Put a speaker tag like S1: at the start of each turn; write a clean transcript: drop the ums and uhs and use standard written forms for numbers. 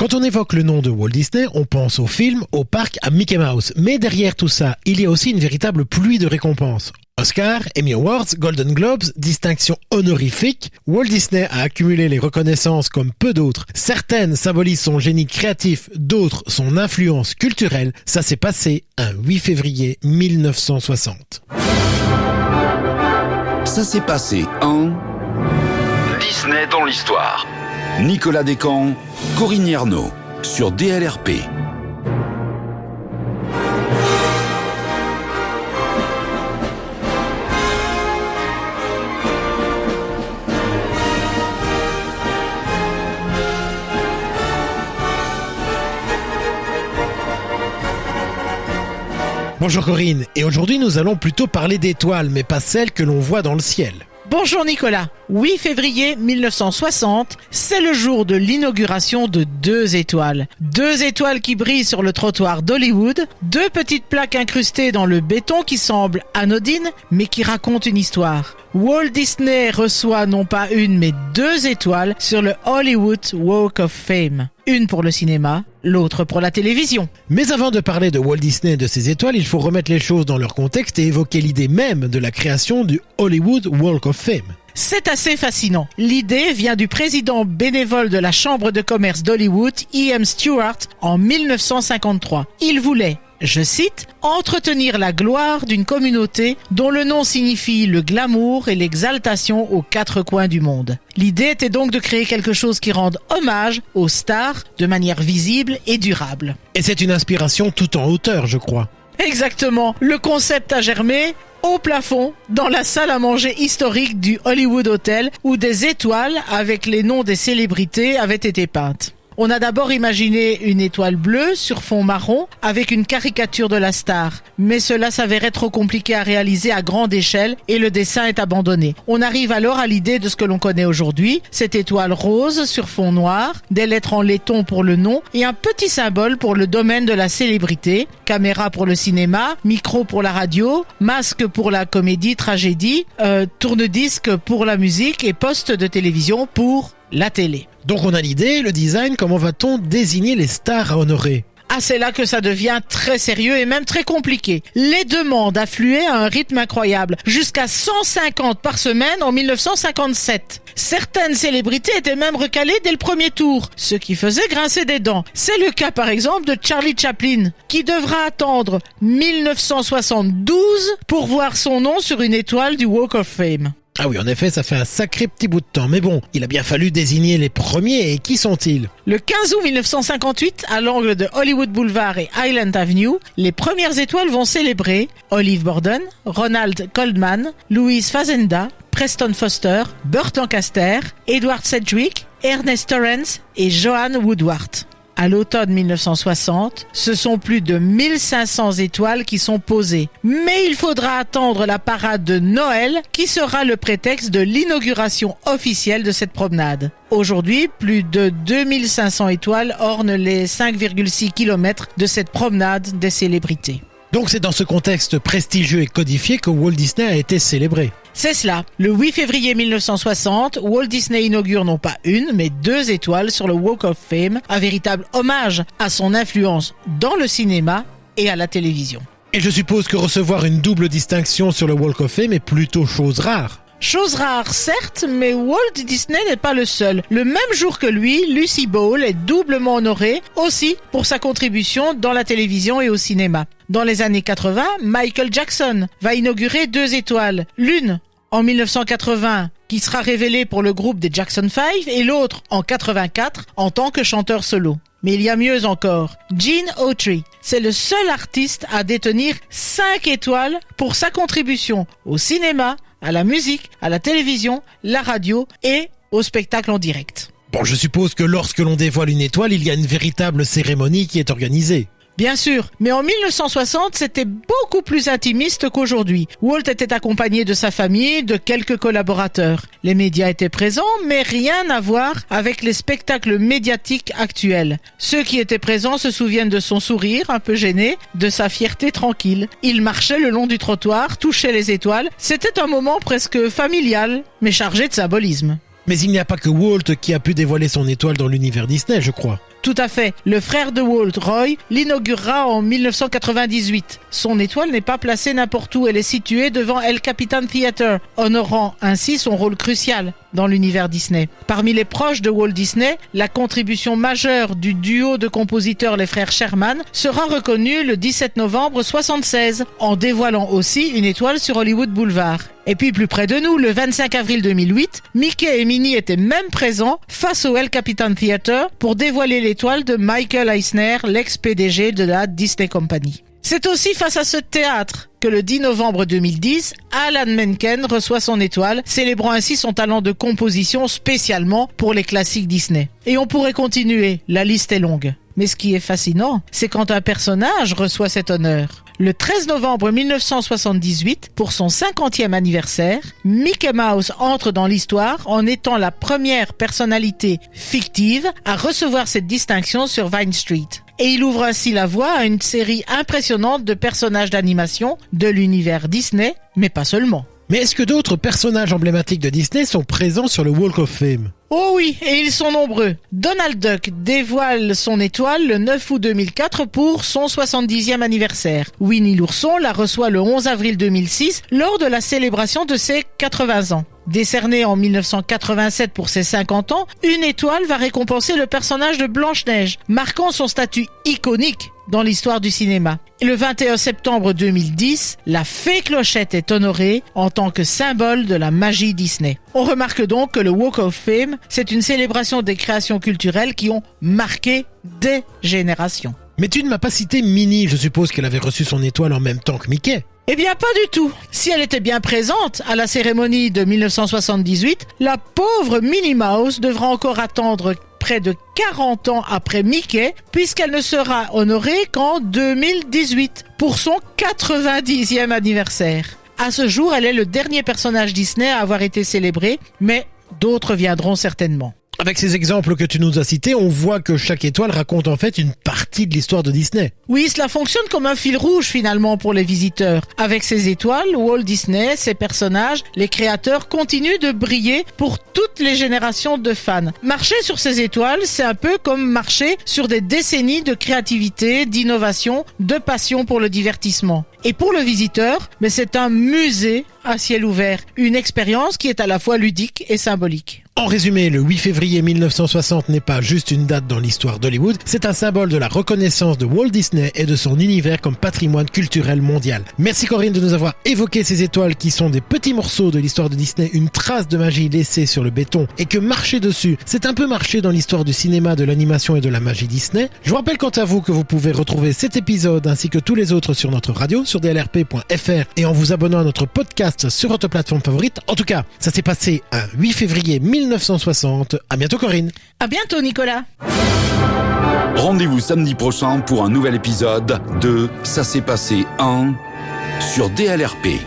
S1: Quand on évoque le nom de Walt Disney, on pense au film, au parc, à Mickey Mouse. Mais derrière tout ça, il y a aussi une véritable pluie de récompenses. Oscar, Emmy Awards, Golden Globes, distinctions honorifiques, Walt Disney a accumulé les reconnaissances comme peu d'autres. Certaines symbolisent son génie créatif, d'autres son influence culturelle. Ça s'est passé un 8 février 1960.
S2: Ça s'est passé en...
S3: Disney dans l'histoire.
S2: Nicolas Descamps, Corinne Yerno, sur DLRP.
S1: Bonjour Corinne, et aujourd'hui nous allons plutôt parler d'étoiles, mais pas celles que l'on voit dans le ciel.
S4: Bonjour Nicolas. 8 février 1960, c'est le jour de l'inauguration de 2 étoiles. 2 étoiles qui brillent sur le trottoir d'Hollywood, 2 petites plaques incrustées dans le béton qui semblent anodines, mais qui racontent une histoire. Walt Disney reçoit non pas une, mais 2 étoiles sur le Hollywood Walk of Fame. Une pour le cinéma, l'autre pour la télévision.
S1: Mais avant de parler de Walt Disney et de ses étoiles, il faut remettre les choses dans leur contexte et évoquer l'idée même de la création du Hollywood Walk of Fame.
S4: C'est assez fascinant. L'idée vient du président bénévole de la Chambre de commerce d'Hollywood, E.M. Stewart, en 1953. Il voulait, je cite, « entretenir la gloire d'une communauté dont le nom signifie le glamour et l'exaltation aux 4 coins du monde. » L'idée était donc de créer quelque chose qui rende hommage aux stars de manière visible et durable.
S1: Et c'est une inspiration tout en hauteur, je crois.
S4: Exactement. Le concept a germé au plafond, dans la salle à manger historique du Hollywood Hotel, où des étoiles avec les noms des célébrités avaient été peintes. On a d'abord imaginé une étoile bleue sur fond marron avec une caricature de la star. Mais cela s'avérait trop compliqué à réaliser à grande échelle et le dessin est abandonné. On arrive alors à l'idée de ce que l'on connaît aujourd'hui, cette étoile rose sur fond noir, des lettres en laiton pour le nom et un petit symbole pour le domaine de la célébrité, caméra pour le cinéma, micro pour la radio, masque pour la comédie, tragédie, tourne-disque pour la musique et poste de télévision pour la télé.
S1: Donc on a l'idée, le design, comment va-t-on désigner les stars à honorer ?
S4: Ah, c'est là que ça devient très sérieux et même très compliqué. Les demandes affluaient à un rythme incroyable, jusqu'à 150 par semaine en 1957. Certaines célébrités étaient même recalées dès le premier tour, ce qui faisait grincer des dents. C'est le cas par exemple de Charlie Chaplin, qui devra attendre 1972 pour voir son nom sur une étoile du Walk of Fame.
S1: Ah oui, en effet, ça fait un sacré petit bout de temps. Mais bon, il a bien fallu désigner les premiers. Et qui sont-ils ?
S4: Le 15 août 1958, à l'angle de Hollywood Boulevard et Highland Avenue, les premières étoiles vont célébrer Olive Borden, Ronald Goldman, Louise Fazenda, Preston Foster, Burt Lancaster, Edward Sedgwick, Ernest Torrance et Joanne Woodward. À l'automne 1960, ce sont plus de 1500 étoiles qui sont posées. Mais il faudra attendre la parade de Noël qui sera le prétexte de l'inauguration officielle de cette promenade. Aujourd'hui, plus de 2500 étoiles ornent les 5,6 km de cette promenade des célébrités.
S1: Donc c'est dans ce contexte prestigieux et codifié que Walt Disney a été célébré.
S4: C'est cela. Le 8 février 1960, Walt Disney inaugure non pas une, mais 2 étoiles sur le Walk of Fame, un véritable hommage à son influence dans le cinéma et à la télévision.
S1: Et je suppose que recevoir une double distinction sur le Walk of Fame est plutôt chose rare.
S4: Chose rare, certes, mais Walt Disney n'est pas le seul. Le même jour que lui, Lucille Ball est doublement honorée, aussi pour sa contribution dans la télévision et au cinéma. Dans les années 80, Michael Jackson va inaugurer 2 étoiles. L'une, en 1980, qui sera révélée pour le groupe des Jackson 5, et l'autre, en 84, en tant que chanteur solo. Mais il y a mieux encore. Gene Autry, c'est le seul artiste à détenir 5 étoiles pour sa contribution au cinéma, à la musique, à la télévision, la radio et au spectacle en direct.
S1: Bon, je suppose que lorsque l'on dévoile une étoile, il y a une véritable cérémonie qui est organisée.
S4: Bien sûr, mais en 1960, c'était beaucoup plus intimiste qu'aujourd'hui. Walt était accompagné de sa famille, de quelques collaborateurs. Les médias étaient présents, mais rien à voir avec les spectacles médiatiques actuels. Ceux qui étaient présents se souviennent de son sourire, un peu gêné, de sa fierté tranquille. Il marchait le long du trottoir, touchait les étoiles. C'était un moment presque familial, mais chargé de symbolisme.
S1: Mais il n'y a pas que Walt qui a pu dévoiler son étoile dans l'univers Disney, je crois.
S4: Tout à fait. Le frère de Walt, Roy, l'inaugurera en 1998. Son étoile n'est pas placée n'importe où, elle est située devant El Capitan Theatre, honorant ainsi son rôle crucial dans l'univers Disney. Parmi les proches de Walt Disney, la contribution majeure du duo de compositeurs les frères Sherman sera reconnue le 17 novembre 1976, en dévoilant aussi une étoile sur Hollywood Boulevard. Et puis plus près de nous, le 25 avril 2008, Mickey et Minnie étaient même présents face au El Capitan Theatre pour dévoiler l'étoile de Michael Eisner, l'ex-PDG de la Disney Company. C'est aussi face à ce théâtre que le 10 novembre 2010, Alan Menken reçoit son étoile, célébrant ainsi son talent de composition spécialement pour les classiques Disney. Et on pourrait continuer, la liste est longue. Mais ce qui est fascinant, c'est quand un personnage reçoit cet honneur. Le 13 novembre 1978, pour son 50e anniversaire, Mickey Mouse entre dans l'histoire en étant la première personnalité fictive à recevoir cette distinction sur Vine Street. Et il ouvre ainsi la voie à une série impressionnante de personnages d'animation de l'univers Disney, mais pas seulement.
S1: Mais est-ce que d'autres personnages emblématiques de Disney sont présents sur le Walk of Fame ?
S4: Oh oui, et ils sont nombreux. Donald Duck dévoile son étoile le 9 août 2004 pour son 70e anniversaire. Winnie l'ourson la reçoit le 11 avril 2006 lors de la célébration de ses 80 ans. Décernée en 1987 pour ses 50 ans, une étoile va récompenser le personnage de Blanche-Neige, marquant son statut iconique dans l'histoire du cinéma. Et le 21 septembre 2010, la fée Clochette est honorée en tant que symbole de la magie Disney. On remarque donc que le Walk of Fame, c'est une célébration des créations culturelles qui ont marqué des générations.
S1: Mais tu ne m'as pas cité Minnie, je suppose qu'elle avait reçu son étoile en même temps que Mickey.
S4: Eh bien, pas du tout. Si elle était bien présente à la cérémonie de 1978, la pauvre Minnie Mouse devra encore attendre près de 40 ans après Mickey, puisqu'elle ne sera honorée qu'en 2018, pour son 90e anniversaire. À ce jour, elle est le dernier personnage Disney à avoir été célébré, mais d'autres viendront certainement.
S1: Avec ces exemples que tu nous as cités, on voit que chaque étoile raconte en fait une partie de l'histoire de Disney.
S4: Oui, cela fonctionne comme un fil rouge finalement pour les visiteurs. Avec ces étoiles, Walt Disney, ses personnages, les créateurs continuent de briller pour toutes les générations de fans. Marcher sur ces étoiles, c'est un peu comme marcher sur des décennies de créativité, d'innovation, de passion pour le divertissement. Et pour le visiteur, mais c'est un musée à ciel ouvert, une expérience qui est à la fois ludique et symbolique.
S1: En résumé, le 8 février 1960 n'est pas juste une date dans l'histoire d'Hollywood, c'est un symbole de la reconnaissance de Walt Disney et de son univers comme patrimoine culturel mondial. Merci Corinne de nous avoir évoqué ces étoiles qui sont des petits morceaux de l'histoire de Disney, une trace de magie laissée sur le béton, et que marcher dessus, c'est un peu marcher dans l'histoire du cinéma, de l'animation et de la magie Disney. Je vous rappelle quant à vous que vous pouvez retrouver cet épisode ainsi que tous les autres sur notre radio, sur dlrp.fr, et en vous abonnant à notre podcast sur votre plateforme favorite. En tout cas, ça s'est passé un 8 février 1960. À bientôt Corinne.
S4: À bientôt Nicolas.
S2: Rendez-vous samedi prochain pour un nouvel épisode de Ça s'est passé en sur DLRP.